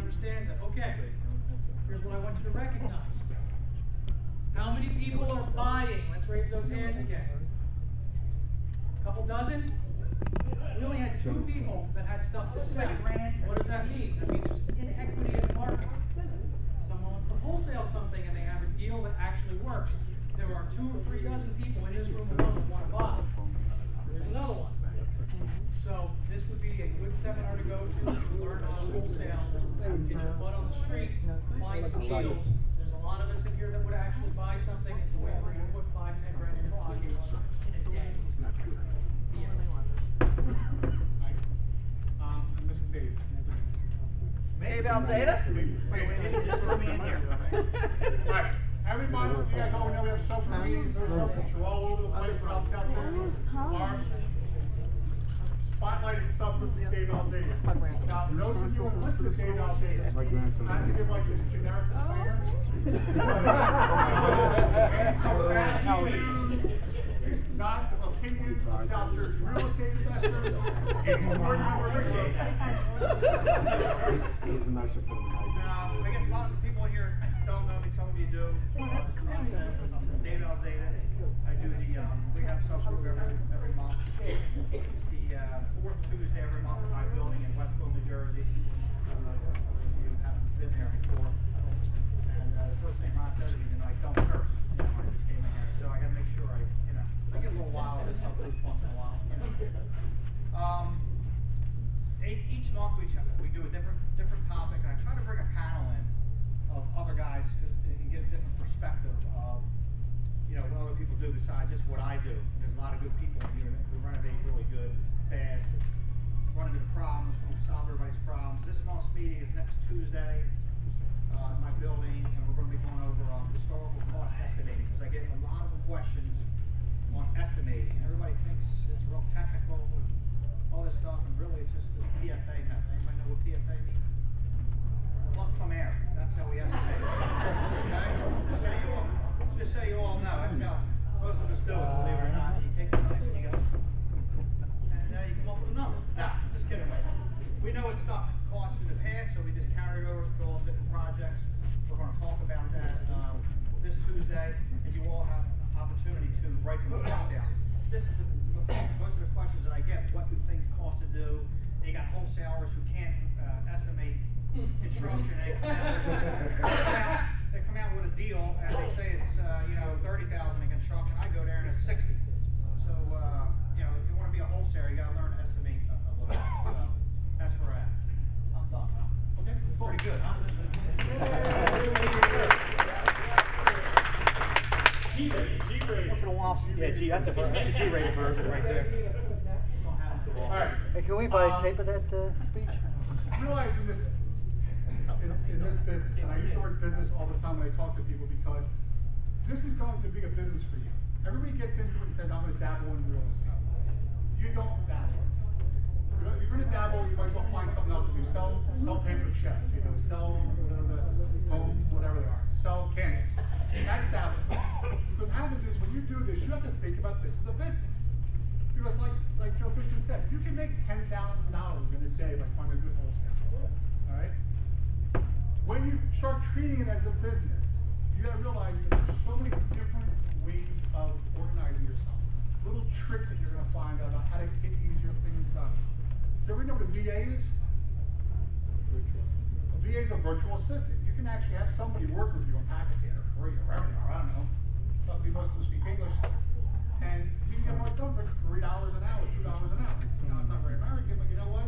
understands it. Okay, here's what I want you to recognize. How many people are buying? Let's raise those hands again. A couple dozen? We only had 2 people that had stuff to sell. What does that mean? That means there's inequity in the market. Someone wants to wholesale something and they have a deal that actually works. There are 2 or 3 dozen people in this room alone that want to buy. There's another one. So this would be a good seminar to go to learn how to wholesale, get your butt on the street, find some deals. There's a lot of us in here that would actually buy something. It's a way for you to put 5, 10 grand in your pocket in a day. Mr. Dave. Dave Alzada? Wait, just throw me in here. Right. Everybody, you guys all know we have soap meetings. There's soap are all over the place around South Texas. Our spotlighted subgroup is Dave Alzada. Now, those of you who listen to Dave Alzada, I have to give like this generic disclaimer. It's not the opinions of South Jersey real estate investors. It's more appreciate that. Now, I guess a lot of the people in here don't know me. Some of you do. Dave Alzada. I do the we have subgroup every month. It's the 4th Tuesday every month in my building in Westfield, New Jersey. You haven't been there before. And the first thing Ron said to me tonight, don't curse. You know, I just came in here, so I got to make sure I get a little wild with subgroups once in a while. Each month we do a different topic, and I try to bring a panel in of other guys and get a different perspective of what other people do besides just what I do. There's a lot of good people in here who renovate really good, fast, and run into the problems, solve everybody's problems. This month's meeting is next Tuesday in my building, and we're going to be going over historical cost estimating because I get a lot of questions on estimating. Everybody thinks it's real technical and all this stuff, and really it's just the PFA method. Anybody know what PFA means? Lump from air. That's how we estimate. Okay? Just so you all know, that's how most of us do it, believe it or not. You take the dice and you go, and you come up with a number. Nah, just kidding. We know what stuff costs in the past, so we just carry it over to all different projects. We're going to talk about that this Tuesday, and you all have an opportunity to write some cost downs. This is most of the questions that I get. What do things cost to do? And you got wholesalers who can't estimate construction. They come out with a deal and they say it's $30,000 in construction. I go there and it's $60,000. So if you want to be a wholesaler, you got to learn to estimate a little bit. So that's where we're at. I'm done. Okay, pretty good, huh? G-rated. Once in a while, yeah, that's a G-rated version right there. All right. Hey, can we buy a tape of that speech? Realizing this. In this business, and I use the word business all the time when I talk to people because this is going to be a business for you. Everybody gets into it and says, I'm going to dabble in real estate. You don't dabble. You're going to dabble, you might as well find something else to do. Sell paper chefs, sell homes, whatever they are. Sell candles. That's dabbling. Because what happens is when you do this, you have to think about this as a business. Because like Joe Fishman said, you can make $10,000 in a day by finding a good wholesale. All right? When you start treating it as a business, you got to realize that there's so many different ways of organizing yourself. Little tricks that you're going to find out about how to get easier things done. So everybody know what a VA is? A VA is a virtual assistant. You can actually have somebody work with you in Pakistan or Korea or wherever they are, I don't know. Most of them speak English. And you can get work done for $3 an hour, $2 an hour. Now, it's not very American, but you know what?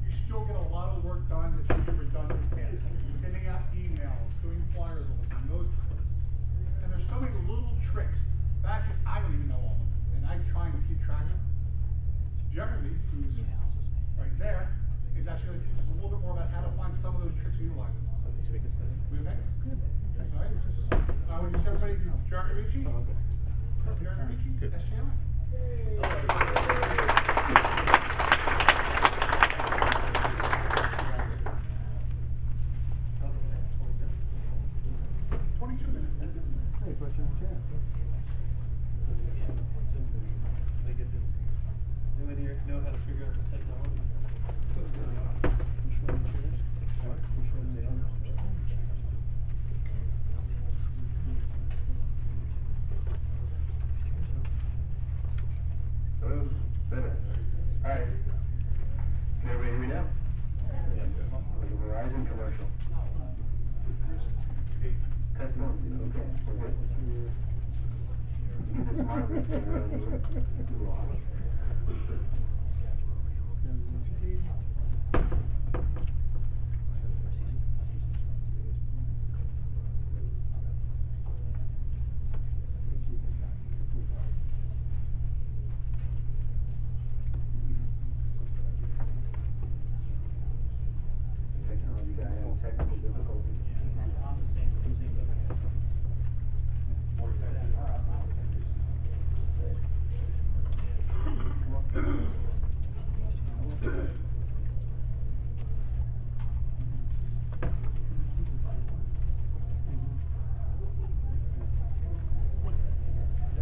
You still get a lot of work done that you never done in the past. Sending out emails, doing flyers all the time, those kinds of things. And there's so many little tricks that actually I don't even know all of them. And I'm trying to keep track of them. Jeremy, who's right there, is actually going to teach us a little bit more about how to find some of those tricks and utilize them. We okay? Good. That's all right. Would you say everybody, Jeremy Ricci? Jeremy Ricci, SGI. As in commercial. Custom, okay, we're good. Get this market thing running here. Technology guy having technical difficulties. There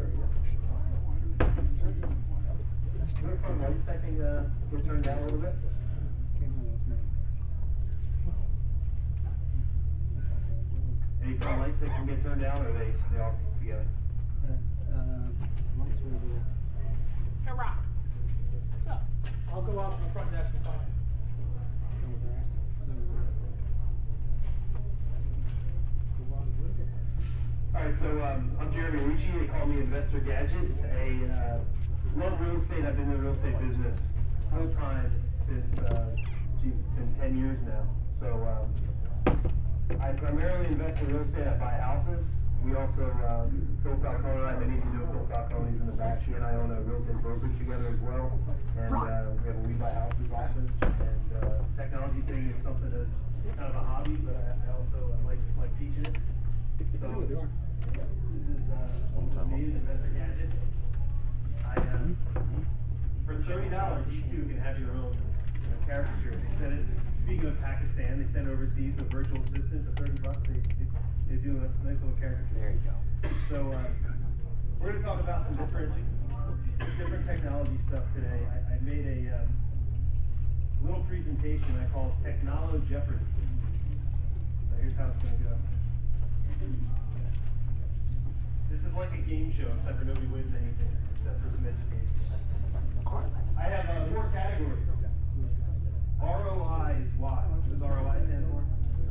we go. Is there a phone lights that can get turned down a little bit? Any phone lights that can get turned down, or are they all together? Hey, Rob. What's up? I'll go out to the front desk and find it. Alright, so I'm Jeremy Ricci. They call me Investor Gadget. I love real estate. I've been in the real estate business full time since, geez, it's been 10 years now. So I primarily invest in real estate. I buy houses. We also, Phil Falcone and I, many of you know Phil Falcone, he's in the back. She and I own a real estate brokerage together as well. And we have a We Buy Houses office. And technology thing is something that's kind of a hobby, but I also like teaching it. So, this is me, the Investor Gadget. For $30, you too can have your own caricature. They send it, speaking of Pakistan, they send overseas the virtual assistant for $30. They do a nice little caricature. There you go. So, we're going to talk about some different technology stuff today. I made a little presentation I call Technolo Jeopardy. Now, here's how it's going to go. This is like a game show, except for nobody wins anything, except for some education. I have 4 categories. ROI is what? What does ROI stand for?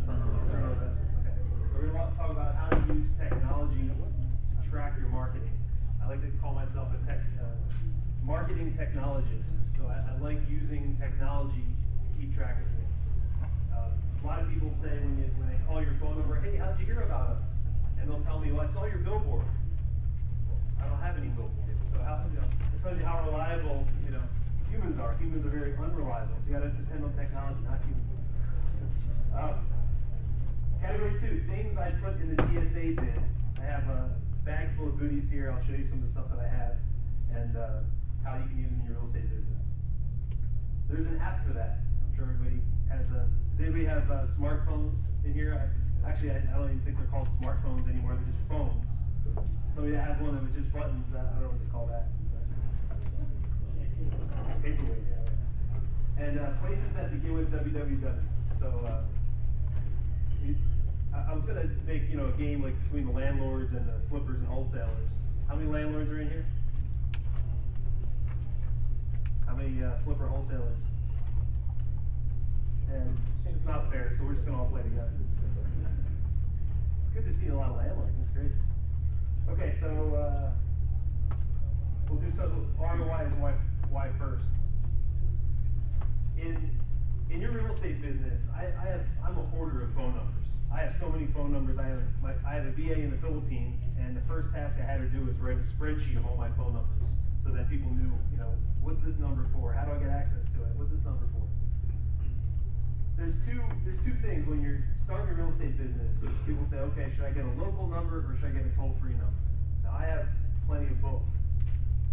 Return on investment. Okay. We're going to talk about how to use technology to track your marketing. I like to call myself a marketing technologist. So I like using technology to keep track of things. A lot of people say when they call your phone number, hey, how'd you hear about us? And they'll tell me, well, I saw your billboard. I don't have any billboards. So it tells you how reliable, humans are. Humans are very unreliable. So you got to depend on technology, not humans. Category 2, things I put in the TSA bin. I have a bag full of goodies here. I'll show you some of the stuff that I have and how you can use it in your real estate business. There's an app for that. I'm sure everybody has a. Does anybody have smartphones in here? Actually, I don't even think they're called smartphones anymore. They're just phones. Somebody that has one with just buttons, I don't know what they call that. Paperweight, yeah. And places that begin with www. So I was going to make a game like between the landlords and the flippers and wholesalers. How many landlords are in here? How many flipper wholesalers? And it's not fair, so we're just going to all play together. It's good to see a lot of landlords. That's great. Okay, so we'll do something. ROI is why first. In your real estate business, I'm a hoarder of phone numbers. I have so many phone numbers. I have a VA in the Philippines, and the first task I had her do was write a spreadsheet of all my phone numbers, so that people knew, what's this number for? How do I get access to it? What's this number for? There's two things when you're starting a real estate business. People say, okay, should I get a local number or should I get a toll-free number? Now I have plenty of both,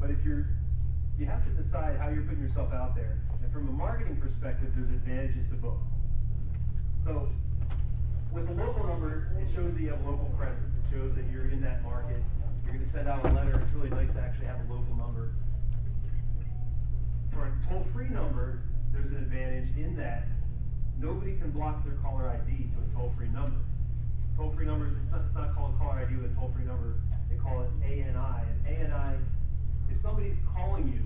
but you have to decide how you're putting yourself out there. And from a marketing perspective, there's advantages to both. So with a local number, it shows that you have local presence. It shows that you're in that market. You're going to send out a letter. It's really nice to actually have a local number. For a toll-free number, there's an advantage in that nobody can block their caller ID to a toll-free number. Toll-free numbers, it's not called caller ID with a toll-free number. They call it ANI. And ANI, if somebody's calling you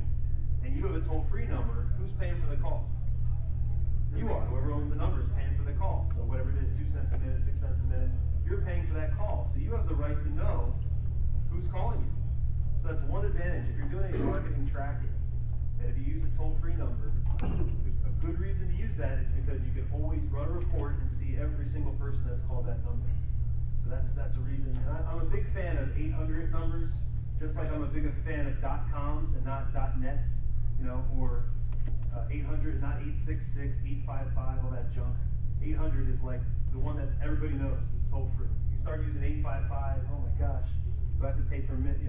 and you have a toll-free number, who's paying for the call? You are. Whoever owns the number is paying for the call. So minute, you're paying for that call. So you have the right to know who's calling you. So that's one advantage. If you're doing any marketing tracking, and if you use a toll-free number, a good reason to use that is because you can always run a report and see every single person that's called that number. So that's a reason. And I'm a big fan of 800 numbers, just like I'm a big fan of .coms and not .nets, or 800, not 866, 855, all that junk. 800 is like the one that everybody knows is toll-free. You start using 855, oh my gosh, do I have to pay per minute,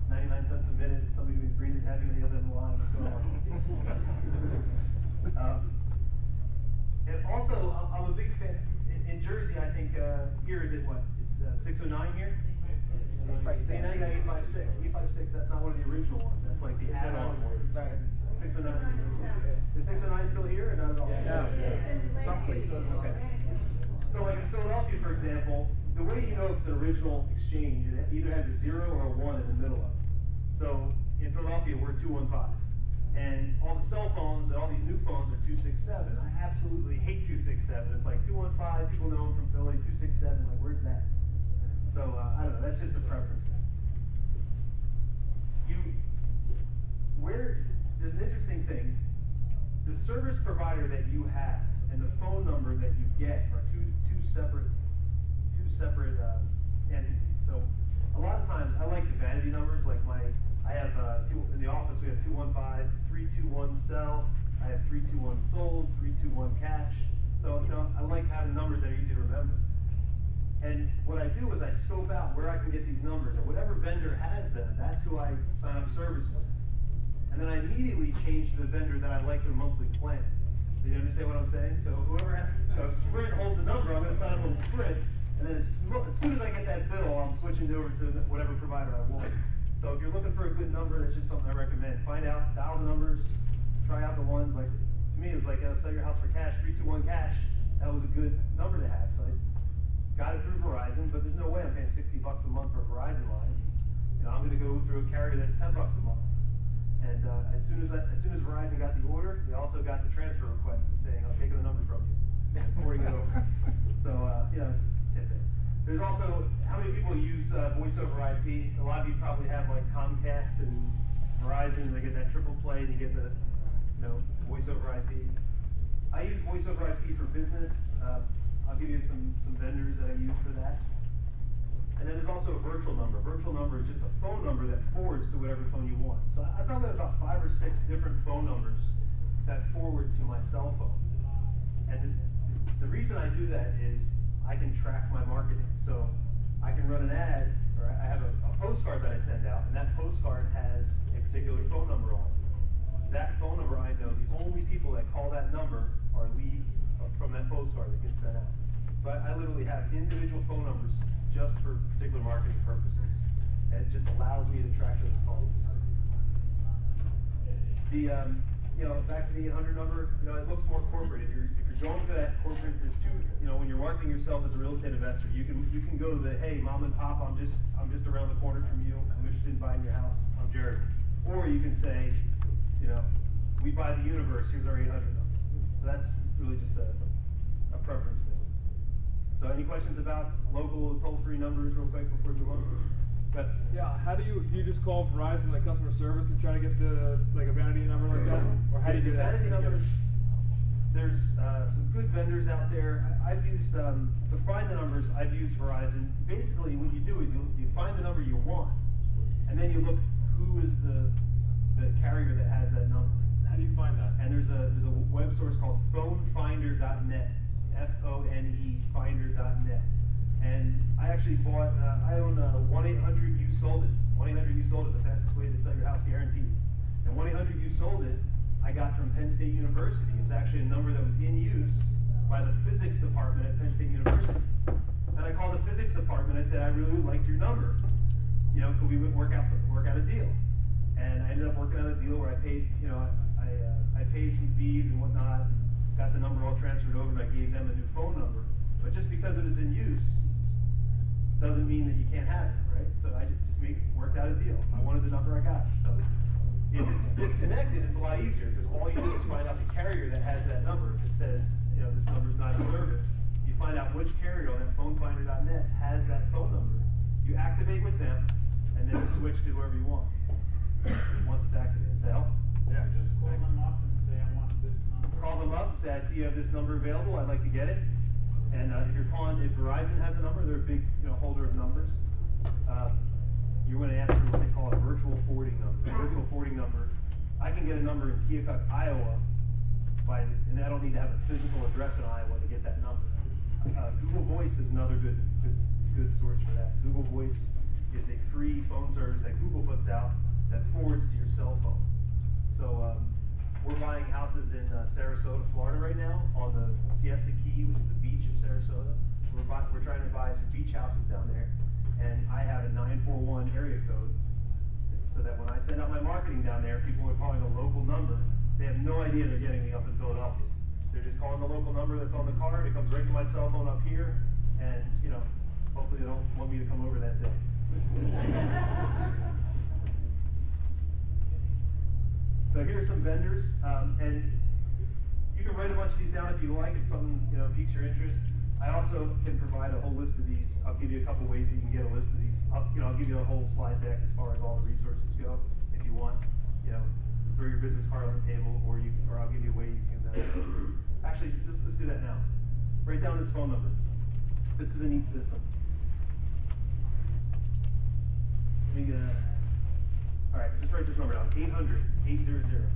99 cents a minute if somebody would be breathing heavy on the other end of the line, what's going on? And also, I'm a big fan, in Jersey, I think, here is it what? It's 609 here? See, now you got 856. 856, that's not one of the original ones, that's like the add-on words. 609. Is 609 still here or not at all? Yeah. Okay. So like in Philadelphia, for example, the way you know if it's an original exchange, it either has a 0 or a 1 in the middle of it. So in Philadelphia, we're 215. And all the cell phones and all these new phones are 267. I absolutely hate 267. It's like 215, people know I'm from Philly, 267, like where's that? So I don't know, that's just a preference thing. There's an interesting thing. The service provider that you have and the phone number that you get are two separate entities. So a lot of times I like the vanity numbers. Like I have in the office we have 215, 321 sell. I have 321 sold, 321 cash. So I like having numbers that are easy to remember. And what I do is I scope out where I can get these numbers, and whatever vendor has them, that's who I sign up service with. And then I immediately change to the vendor that I like their monthly plan. So you understand what I'm saying? So whoever has, Sprint holds a number, I'm going to sign up on Sprint, and then as soon as I get that bill, I'm switching over to whatever provider I want. So if you're looking for a good number, that's just something I recommend. Find out, dial the numbers, try out the ones. Like to me, it was like sell your house for cash, 321 cash. That was a good number to have. So I got it through Verizon, but there's no way I'm paying $60 a month for a Verizon line. I'm going to go through a carrier that's $10 a month. And as soon as Verizon got the order, they also got the transfer request saying, I'm taking the number from you, forwarding it over. So, just tip it. There's also, how many people use voice over IP? A lot of you probably have like Comcast and Verizon, they get that triple play, and you get the, voice over IP. I use voice over IP for business. I'll give you some vendors that I use for that. And then there's also a virtual number. Virtual number is just a phone number that forwards to whatever phone you want. So I probably have about 5 or 6 different phone numbers that forward to my cell phone. And the reason I do that is I can track my marketing. So I can run an ad, or I have a postcard that I send out, and that postcard has a particular phone number on it. That phone number, I know the only people that call that number are leads from that postcard that gets sent out. So I literally have individual phone numbers just for particular marketing purposes. And it just allows me to track those calls. Back to the 800 number, it looks more corporate. If you're going for that corporate, there's two, when you're marketing yourself as a real estate investor, you can go to the, hey, mom and pop, I'm just around the corner from you. I'm interested in buying your house. I'm Jared. Or you can say, we buy the universe, here's our 800 number. So that's really just a preference thing. So any questions about local toll-free numbers real quick before we move on? But yeah, how do you just call Verizon like customer service and try to get the a vanity number like that? Or how do you do that? Vanity numbers, there's some good vendors out there. I've used, to find the numbers, I've used Verizon. Basically what you do is you find the number you want, and then you look who is the carrier that has that number. How do you find that? And there's a web source called phonefinder.net, F-O-N-E, finder.net. And I actually bought, I own 1-800-YOU-SOLD-IT. 1-800-YOU-SOLD-IT, the fastest way to sell your house guaranteed. And 1-800-YOU-SOLD-IT, I got from Penn State University. It was actually a number that was in use by the physics department at Penn State University. And I called the physics department, I said, I really would like your number. Could we work out a deal? And I ended up working out a deal where I paid, I paid some fees and whatnot, and got the number all transferred over, and I gave them a new phone number. But just because it is in use doesn't mean that you can't have it, right? So I just worked out a deal. I wanted the number, I got it. So if it's disconnected, it's a lot easier, because all you do is find out the carrier that has that number. If it says, this number is not in service, you find out which carrier on that phonefinder.net has that phone number. You activate with them, and then you switch to whoever you want once it's activated. Does that help? Yeah. Just call them up and say, I want this number. Call them up, say, I see you have this number available, I'd like to get it. And if Verizon has a number, they're a big holder of numbers. You're going to ask for what they call a virtual forwarding number. A virtual forwarding number, I can get a number in Keokuk, Iowa, and I don't need to have a physical address in Iowa to get that number. Google Voice is another good source for that. Google Voice is a free phone service that Google puts out that forwards to your cell phone. So we're buying houses in Sarasota, Florida right now on the Siesta Key, which is the beach of Sarasota. We're trying to buy some beach houses down there, and I have a 941 area code, so that when I send out my marketing down there, people are calling a local number. They have no idea they're getting me up in Philadelphia. They're just calling the local number that's on the card. It comes right to my cell phone up here, and hopefully they don't want me to come over that day. So here are some vendors, and you can write a bunch of these down if you like. If something piques your interest. I also can provide a whole list of these. I'll give you a couple ways you can get a list of these. I'll give you a whole slide deck as far as all the resources go, if you want. Throw your business card on the table, or I'll give you a way you can. Actually, let's do that now. Write down this phone number. This is a neat system. All right, just write this number down. 800-800.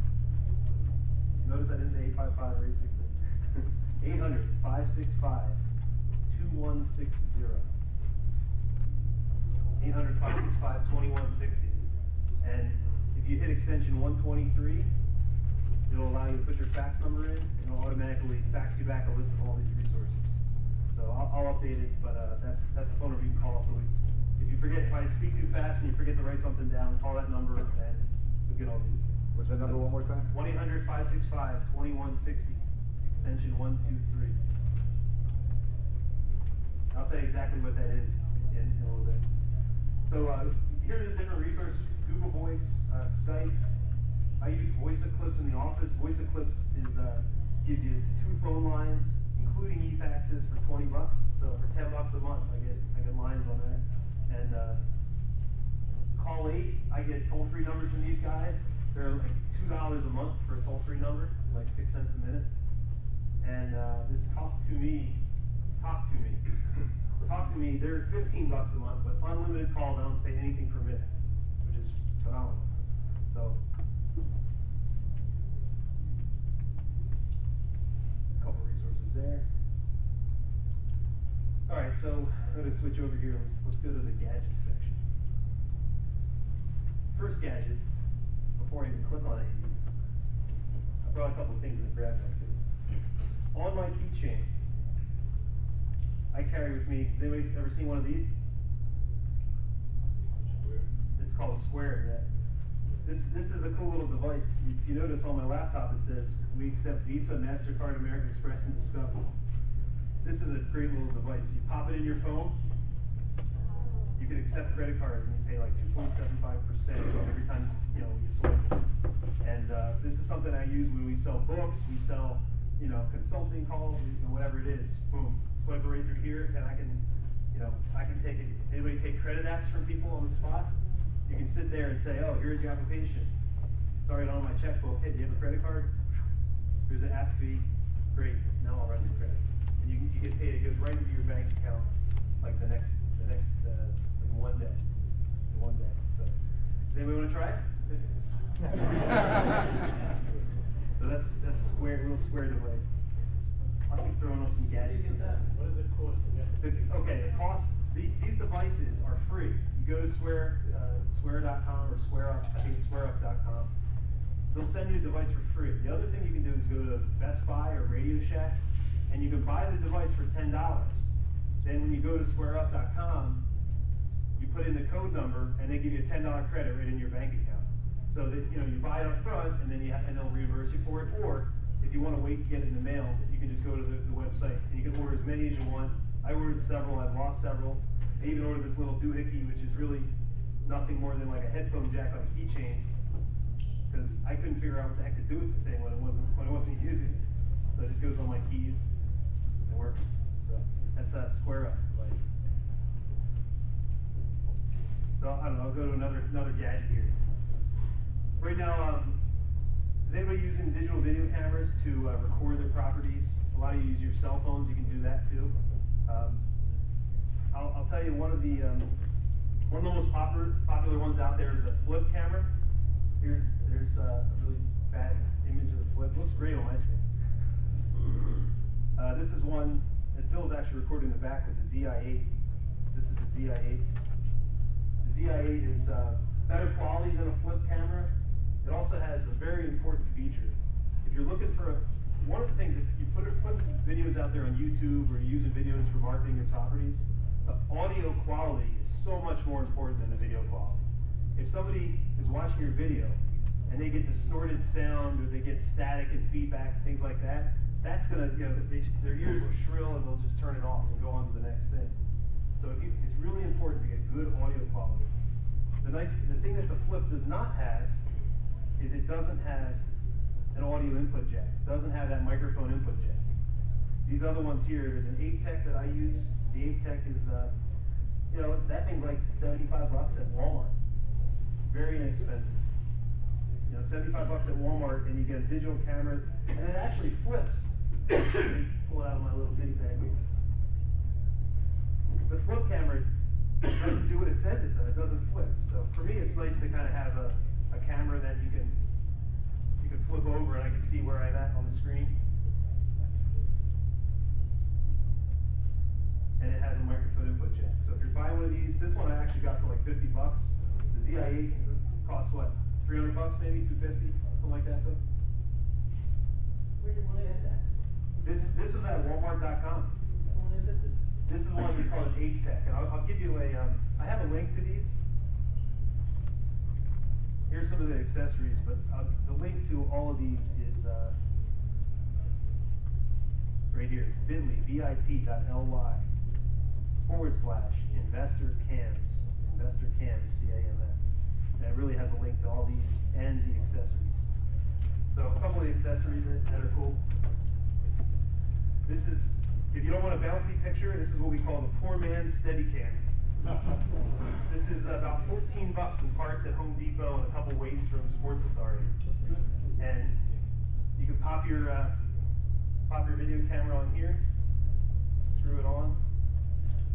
Notice I didn't say 855 or 866. 800-565-2160. 800-565-2160. And if you hit extension 123, it'll allow you to put your fax number in, and it'll automatically fax you back a list of all these resources. So I'll update it, but that's the phone number you can call. So if you forget, if I speak too fast and you forget to write something down, call that number and you'll get all these. What's that number one more time? 1-800-565-2160, extension 123. I'll tell you exactly what that is in a little bit. So here's the different resources. Google Voice, Skype. I use Voice Eclipse in the office. Voice Eclipse gives you 2 phone lines, including e-faxes for $20. So for $10 a month, I get lines on there. And Call 8, I get toll-free numbers from these guys. They're like $2 a month for a toll-free number, like 6 cents a minute. And this Talk to Me, they're $15 a month, but unlimited calls. I don't have to pay anything per minute, which is phenomenal. So, a couple resources there. All right, so I'm going to switch over here. Let's go to the gadget section. First gadget, before I even click on any of these, I brought a couple of things in the grab bag too. On my keychain, I carry with me, has anybody ever seen one of these? It's called a Square, yeah. This is a cool little device. If you notice on my laptop, it says, we accept Visa, MasterCard, American Express, and Discover. This is a great little device. You pop it in your phone, you can accept credit cards, and you pay like 2.75% every time you swipe. And this is something I use when we sell books, we sell consulting calls, whatever it is. Boom, swipe it right through here, and I can take it. Anybody take credit apps from people on the spot? You can sit there and say, oh, here's your application. Sorry, I don't have my checkbook. Hey, do you have a credit card? Here's an app fee. Great, now I'll run your credit. And you get paid. It goes right into your bank account, like the next one day. So, does anybody want to try it? So that's little square device. I'll keep throwing up some gadgets. What does it cost to get? Okay, the cost. These devices are free. You go to Square.com or SquareUp. I think it's SquareUp.com. They'll send you a device for free. The other thing you can do is go to Best Buy or Radio Shack, and you can buy the device for $10. Then when you go to SquareUp.com, you put in the code number, and they give you a $10 credit right in your bank account. So that you buy it up front, and then they'll reimburse you for it. Or if you want to wait to get it in the mail, you can just go to the website, and you can order as many as you want. I ordered several. I've lost several. I even ordered this little doohickey, which is really nothing more than like a headphone jack on a keychain, because I couldn't figure out what the heck to do with the thing when I wasn't using it. So it just goes on my keys and works. So That's a square up. Like. So I don't know. I'll go to another gadget here. Right now, is anybody using digital video cameras to record their properties? A lot of you use your cell phones. You can do that too. I'll tell you one of the most popular ones out there is the flip camera. There's a really bad image of the flip. It looks great on my screen. This is one that Phil's actually recording in the back with the ZI-8. This is a ZI-8. The ZI-8 is better quality than a flip camera. It also has a very important feature. If you're looking for one of the things, if you put videos out there on YouTube or you're using videos for marketing your properties, the audio quality is so much more important than the video quality. If somebody is watching your video and they get distorted sound or they get static and feedback, things like that, that's gonna, their ears will shrill and they'll just turn it off and go on to the next thing. So it's really important to get good audio quality. The thing that the flip does not have is it doesn't have an audio input jack. It doesn't have that microphone input jack. These other ones here, there's an 8-Tech that I use. The 8-Tech is, that thing's like $75 at Walmart. It's very inexpensive. $75 at Walmart, and you get a digital camera, and it actually flips. Pull it out of my little bitty bag here. The flip camera doesn't do what it says it does. It doesn't flip. So for me, it's nice to kind of have a camera that you can flip over, and I can see where I'm at on the screen. And it has a microphone input jack. So if you're buying one of these, this one I actually got for like $50. The ZI-8 costs what? $300 maybe, $250, something like that, Phil. Where do you want to add that? This was at Walmart.com. This is one that's called an 8-Tech, and I'll give you I have a link to these. Here's some of the accessories, but the link to all of these is right here, bit.ly/investorcams, investorcams, C-A-M-S. And it really has a link to all these and the accessories. So a couple of the accessories that are cool. This is, if you don't want a bouncy picture, this is what we call the poor man's Steadicam. This is about $14 in parts at Home Depot and a couple weights from Sports Authority. And you can pop your video camera on here, screw it on,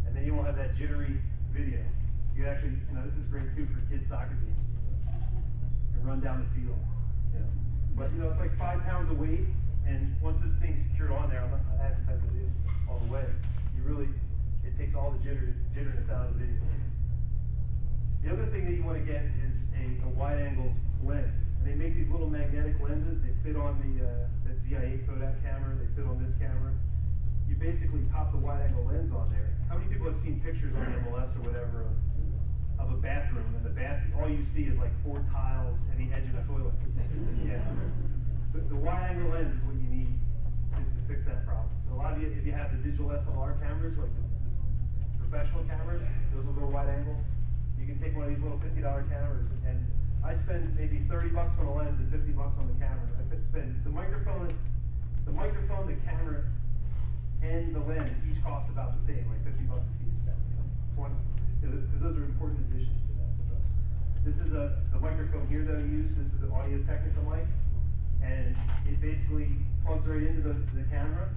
and then you won't have that jittery video. You can actually, this is great too for kids' soccer games and stuff. You can run down the field, But it's like 5 pounds of weight, and once this thing's secured on there, I haven't typed the video all the way. It takes all the jitteriness out of the video. The other thing that you want to get is a wide-angle lens. And they make these little magnetic lenses. They fit on that ZI-8 Kodak camera. They fit on this camera. You basically pop the wide-angle lens on there. How many people have seen pictures on MLS or whatever of a bathroom, and all you see is like 4 tiles and the edge of the toilet? Yeah. The wide-angle lens is what you need to fix that problem. So a lot of you, if you have the digital SLR cameras, like the professional cameras, those will go wide angle. You can take one of these little $50 cameras, and I spend maybe $30 on the lens and $50 on the camera. I spend the microphone, the camera, and the lens each cost about the same, like $50 a piece. Because those are important additions to that. So this is the microphone here that I use. This is an Audio Technica mic, and it basically plugs right into the camera,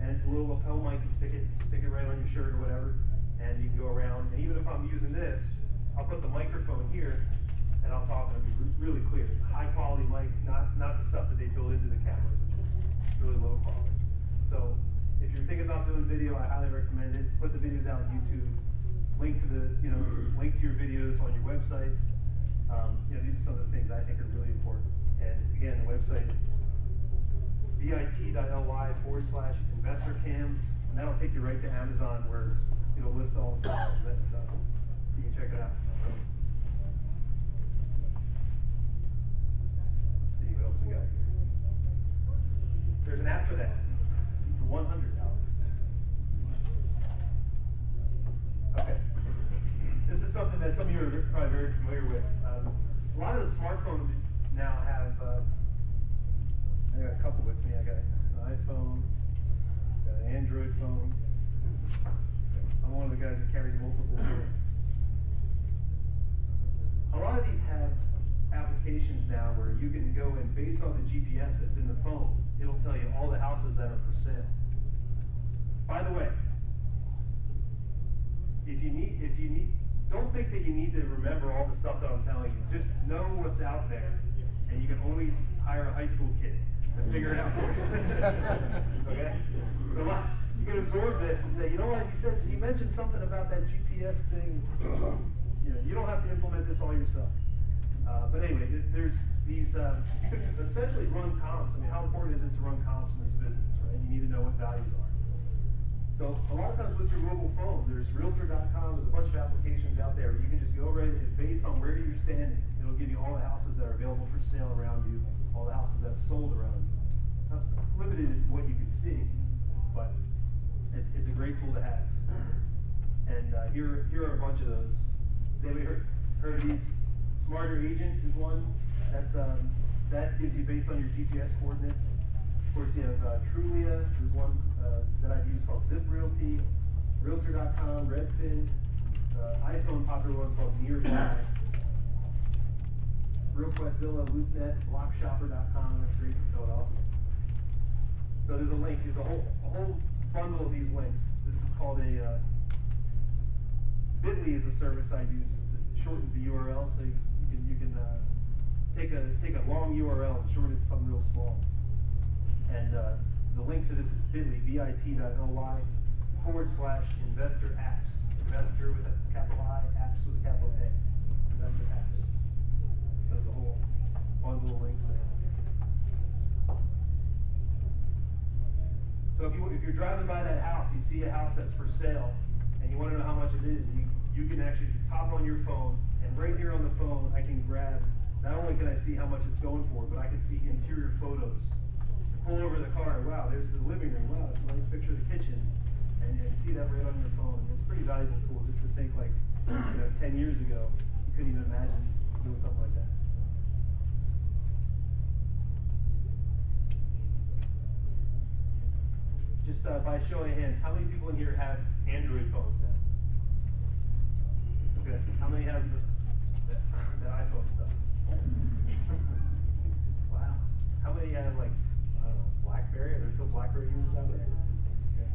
and it's a little lapel mic. You stick it right on your shirt or whatever, and you can go around. And even if I'm using this, I'll put the microphone here, and I'll talk, and it'll be really clear. It's a high quality mic, not the stuff that they build into the cameras, which is really low quality. So if you're thinking about doing video, I highly recommend it. Put the videos out on YouTube. Link to link to your videos on your websites. These are some of the things I think are really important. And again, the website bit.ly/investorcams, and that'll take you right to Amazon, where it'll list all the files and that stuff. You can check it out. Let's see what else we got here. There's an app for that for $100. Okay. This is something that some of you are probably very familiar with. A lot of the smartphones now have, I got a couple with me. I got an iPhone, got an Android phone. of the guys that carries multiple phones. A lot of these have applications now where you can go and based on the GPS that's in the phone, it'll tell you all the houses that are for sale. By the way, if you need, don't think that you need to remember all the stuff that I'm telling you. Just know what's out there, and you can always hire a high school kid to figure it out for you. Okay? So you can absorb this and say, you know what, he mentioned something about that GPS thing. You don't have to implement this all yourself. But anyway, there's these, you can essentially run comps. I mean, how important is it to run comps in this business, right? You need to know what values are. So a lot of times with your mobile phone, there's Realtor.com, there's a bunch of applications out there. You can just go right in, based on where you're standing, it'll give you all the houses that are available for sale around you, all the houses that have sold around you. Now, limited in what you can see, but it's a great tool to have. And here are a bunch of those. Has anybody heard of these? Smarter Agent is one. That gives you based on your GPS coordinates. Of course, you have Trulia. There's one that I've used called Zip Realty, Realtor.com, Redfin, iPhone popular one called Nearby, RealQuestzilla, LoopNet, BlockShopper.com. That's great for Philadelphia. So there's a link. There's a whole bundle of these links. This is called a Bitly is a service I use. It shortens the URL, so you can take a long URL and shorten it to something real small. And the link to this is bit.ly, bit.ly /investor apps. Investor with a capital I, apps with a capital A. Investor apps. There's a whole bundle of links there. So if you're driving by that house, you see a house that's for sale, and you want to know how much it is, you can actually pop on your phone, and right here on the phone, I can grab, not only can I see how much it's going for, but I can see interior photos. Pull over the car, wow, there's the living room, wow, it's a nice picture of the kitchen, and see that right on your phone. And it's a pretty valuable tool just to think like, 10 years ago, you couldn't even imagine doing something like that. So. Just by show of hands, how many people in here have Android phones now? Okay, how many have the iPhone stuff? Wow. How many have like, I don't know, BlackBerry? Are there still BlackBerry users out there? Okay.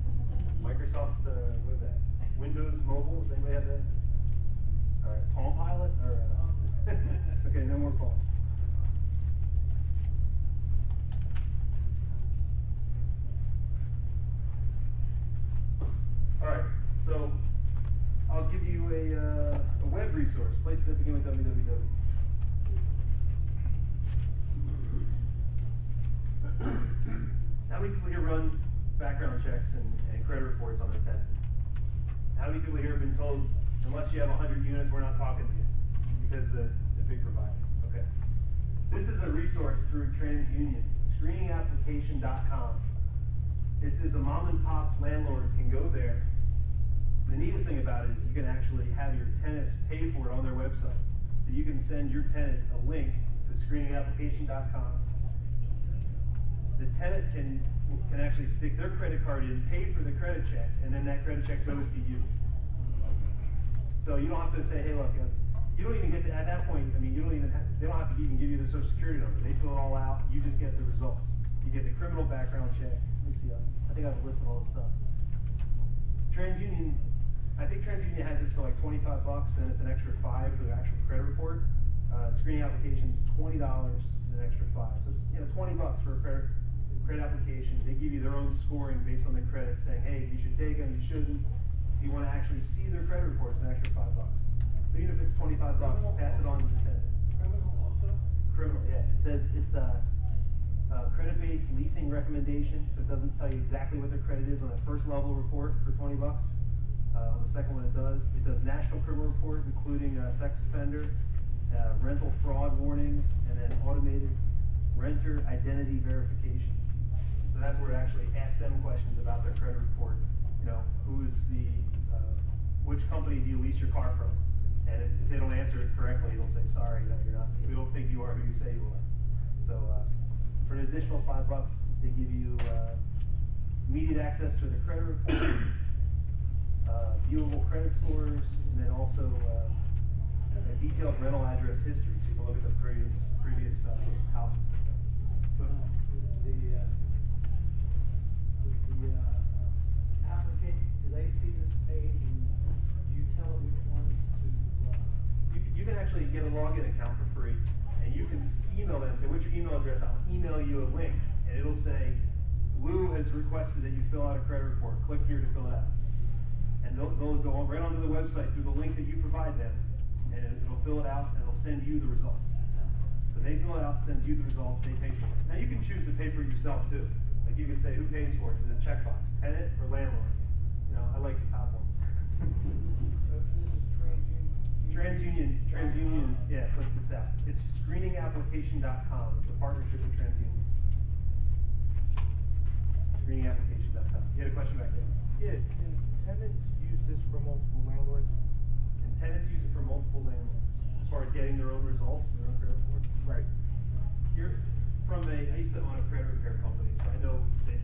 Microsoft, what is that? Windows Mobile, does anybody have that? All right, Palm Pilot? Or, okay, no more Palm. All right, so I'll give you a web resource, places that begin with www. How many people here run background checks and credit reports on their tenants? How many people here have been told, unless you have 100 units, we're not talking to you, because the big providers? Okay. This is a resource through TransUnion, screeningapplication.com. It says a mom and pop landlords can go there. The neatest thing about it is you can actually have your tenants pay for it on their website. So you can send your tenant a link to screeningapplication.com. The tenant can actually stick their credit card in, pay for the credit check, and then that credit check goes to you. So you don't have to say, hey, look, you don't even get to, at that point, I mean, they don't have to even give you their social security number. They fill it all out, you just get the results. You get the criminal background check. Let me see, I think I have a list of all the stuff. TransUnion, I think TransUnion has this for like $25, and it's an extra $5 for the actual credit report. Screening application is $20, and an extra $5. So it's $20 for a credit application. They give you their own scoring based on the credit, saying, hey, you should take them, you shouldn't. If you want to actually see their credit report, it's an extra $5. But even if it's $25, pass it on to the tenant. Criminal also? Criminal, yeah. It says it's credit-based leasing recommendation, so it doesn't tell you exactly what their credit is on that first level report for $20. On the second one, it does. It does national criminal report, including sex offender, rental fraud warnings, and then automated renter identity verification. So that's where it actually asks them questions about their credit report. Who's which company do you lease your car from? And if they don't answer it correctly, it'll say, sorry, you're not. We don't think you are who you say you are. So for an additional $5, they give you immediate access to the credit report, viewable credit scores, and then also a detailed rental address history, so you can look at the previous houses and stuff. Applicant, do they see this page and do you tell them which ones to, You can actually get a login account for free, and you can email them, say, what's your email address? I'll email you a link, and it'll say, Lou has requested that you fill out a credit report. Click here to fill it out. And they'll go right onto the website through the link that you provide them, and it'll fill it out, and it'll send you the results. So they fill it out, sends you the results, they pay for it. Now you can choose to pay for it yourself too. Like you can say, who pays for it? There's a checkbox, tenant or landlord. You know, I like the top one. this is TransUnion, yeah, puts this out. It's screeningapplication.com. It's a partnership with TransUnion. Screeningapplication.com. You had a question back there? Yeah, can tenants use this for multiple landlords? And tenants use it for multiple landlords, as far as getting their own results and their own credit report. Right. I used to own a credit repair company, so I know that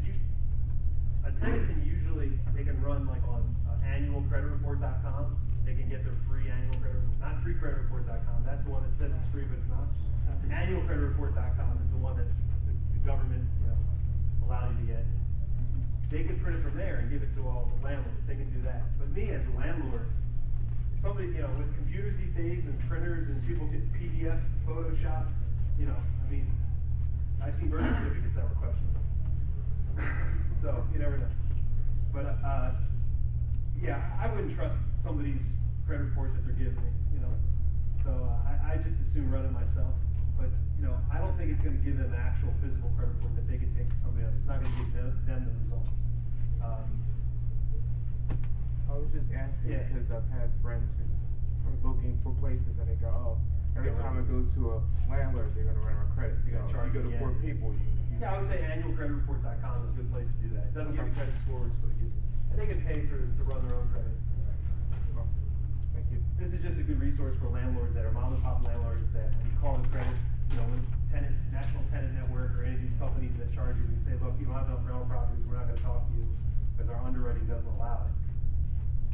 a tenant can usually, they can run like on annualcreditreport.com, they can get their free annual credit report, not freecreditreport.com, that's the one that says it's free but it's not. Annualcreditreport.com is the one that's the government, allows you to get. They could print it from there and give it to all the landlords, they can do that. But me as a landlord, somebody, with computers these days and printers and people get PDF, Photoshop, I've seen birth certificates that were questionable. So, you never know. But, I wouldn't trust somebody's credit reports that they're giving me, So, I just assume run it myself. But, I don't think it's going to give them an actual physical credit report that they can take to somebody else. It's not going to give them the results. I was just asking because I've had friends who are looking for places and they go, every time I go to a landlord, they're going to run our credit. They're gonna charge you go to 4 people. Yeah, I would say annualcreditreport.com is a good place to do that. It doesn't give you credit scores, but it gives you. And they can pay to run their own credit. Thank you. This is just a good resource for landlords that are mom and pop landlords that when you call the credit, when National Tenant Network or any of these companies that charge you and say, look, you don't have enough rental properties, we're not going to talk to you because our underwriting doesn't allow it.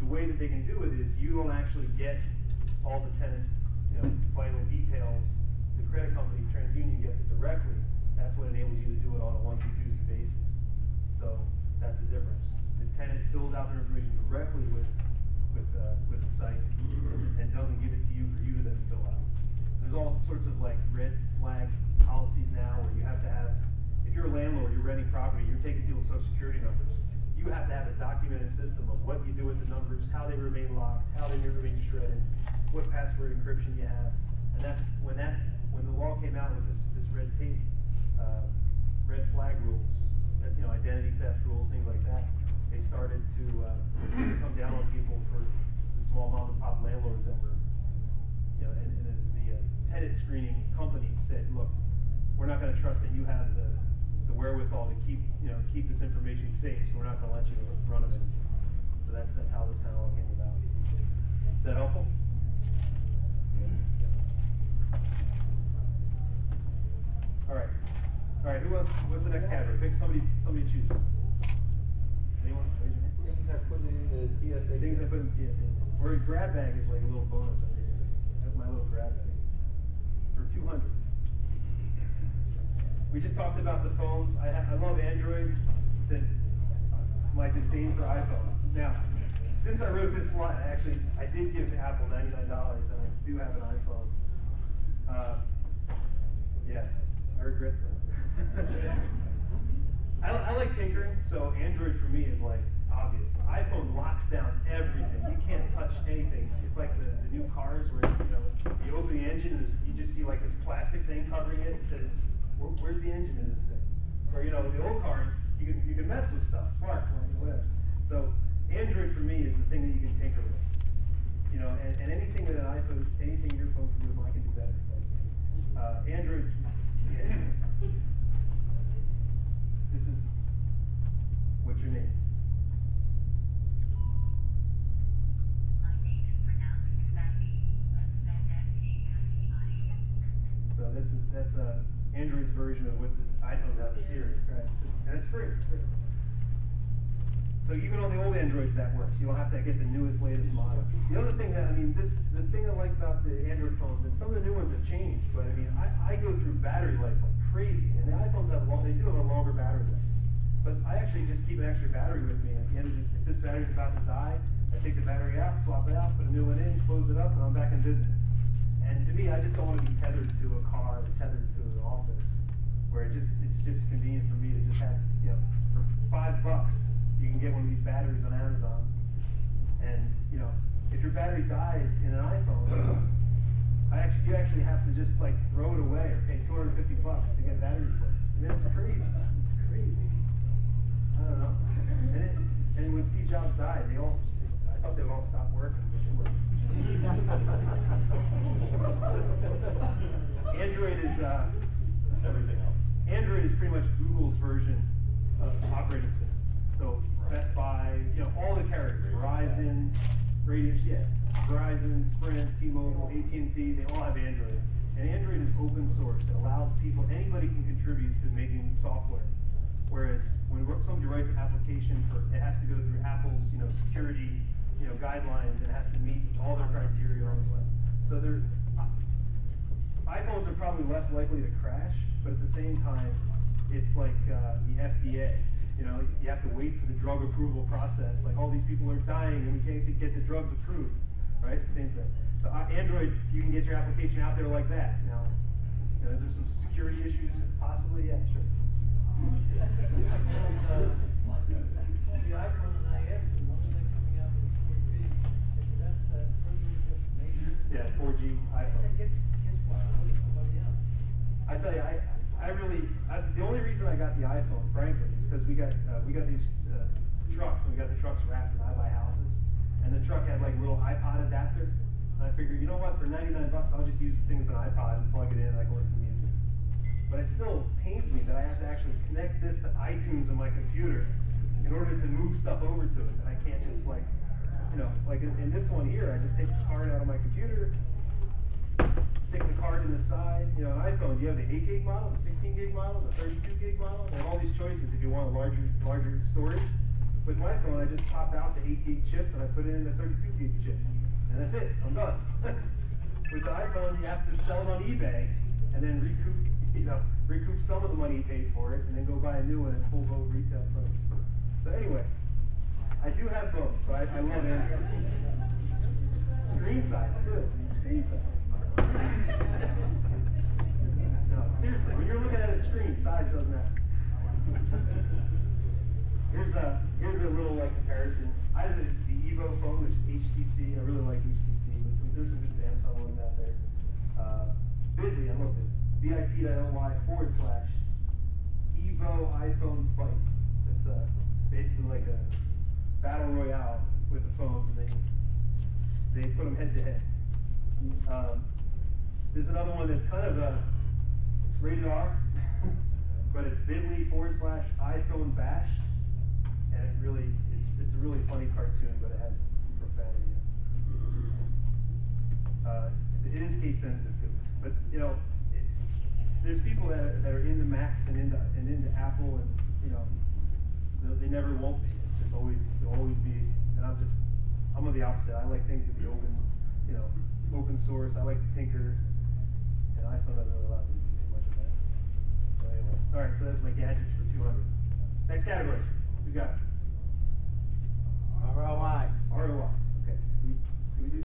The way that they can do it is you don't actually get all the tenants' vital details. The credit company, TransUnion, gets it directly. That's what enables you to do it on a onesie-twosie basis. So that's the difference. The tenant fills out their information directly with the site and doesn't give it to you for you to then fill out. There's all sorts of like red flag policies now where you have to have, if you're a landlord, you're renting property, you're taking people's social security numbers. You have to have a documented system of what you do with the numbers, how they remain locked, how they remain shredded, what password encryption you have. And that's when the law came out with this red tape, red flag rules, identity theft rules, things like that. They started to come down on people for the small mom and pop landlords that were, and the tenant screening company said, look, we're not going to trust that you have the wherewithal to keep this information safe, so we're not going to let you run of it. So that's how this kind of all came about. Is that helpful? All right. What's the next category? Pick somebody choose. Anyone? Raise your hand. Things I put in the TSA. Things I put in the TSA. Or a grab bag is like a little bonus over here. That's my little grab bag for 200. We just talked about the phones. I love Android. Said my disdain for iPhone. Now, since I wrote this slide, I did give Apple $99, and I do have an iPhone. I regret that. I like tinkering, so Android for me is like obvious. iPhone locks down everything. You can't touch anything. It's like the new cars where it's, you open the engine and you just see like this plastic thing covering it. It says, where's the engine in this thing? Or the old cars, you can mess with stuff, spark, whatever. So Android for me is the thing that you can tinker with. And anything that an iPhone, anything your phone can do, mine can do better. Android, yeah. This is, what's your name? My name is pronounced Sandy. That's S-T-M-E-I. So that's Android's version of what the iPhones have, Siri, right? And it's free. So even on the old Androids that works. You don't have to get the newest, latest model. The other thing that, the thing I like about the Android phones, and some of the new ones have changed, but I go through battery life like crazy, and the iPhones they do have a longer battery life. But I actually just keep an extra battery with me. At the end of if this battery's about to die, I take the battery out, swap it out, put a new one in, close it up, and I'm back in business. And to me, I just don't want to be tethered to a car or tethered to an office, where it's just convenient for me to just have, for $5, you can get one of these batteries on Amazon. And if your battery dies in an iPhone, you actually have to just like throw it away or pay $250 to get battery replaced. It's crazy. It's crazy. I don't know. And when Steve Jobs died, I thought they would all stop working, but they were. Android is everything else. Android is pretty much Google's version of operating system. So Best Buy, all the carriers, Verizon, Verizon, Sprint, T-Mobile, AT&T, they all have Android. And Android is open source. It allows anybody can contribute to making software. Whereas when somebody writes an application it has to go through Apple's, security, guidelines, and it has to meet all their criteria on this. So iPhones are probably less likely to crash, but at the same time, it's like the FDA. You have to wait for the drug approval process. Like all these people are dying and we can't get the drugs approved, right? Same thing. So Android, you can get your application out there like that. Now, is there some security issues? Possibly, yeah, sure. The iPhone and I asked them, when are they coming out with 4G? That's that totally just major. Yeah, 4G iPhone. I said, guess what? I'll look at somebody else. I tell you, the only reason I got the iPhone, frankly, is because we got these trucks, and we got the trucks wrapped in I Buy Houses, and the truck had like a little iPod adapter, and I figured, you know what, for $99, I'll just use the thing as an iPod and plug it in, and I can listen to music. But it still pains me that I have to actually connect this to iTunes on my computer in order to move stuff over to it, and I can't just like in this one here, I just take the card out of my computer, stick the card in the side. An iPhone, you have the 8 gig model, the 16 gig model, the 32 gig model, and all these choices if you want a larger storage. With my phone, I just pop out the 8 gig chip and I put in the 32 gig chip. And that's it, I'm done. With the iPhone, you have to sell it on eBay and then recoup some of the money you paid for it and then go buy a new one at full boat retail price. So anyway, I do have both, but I love Android. Screen size too. Screen size. No, seriously, when you're looking at a screen, size doesn't matter. Here's a little comparison. I have the Evo phone, which is HTC. I really like HTC, but there's some good Samsung ones out there. Bitly, I love it. bit.ly/Evo iPhone Fight. It's basically like a battle royale with the phones, and they put them head to head. There's another one that's kind of it's rated R, but it's bit.ly/iPhone Bash, and it's a really funny cartoon, but it has some profanity in it. It is case sensitive too, but there's people that are into Macs and into Apple, and they never won't be. It's just they'll always be, and I'm of the opposite. I like things to be open source. I like to tinker. iPhone doesn't really allow me to do too much of that. So anyway, all right. So that's my gadgets for 200. Next category. Who's got it?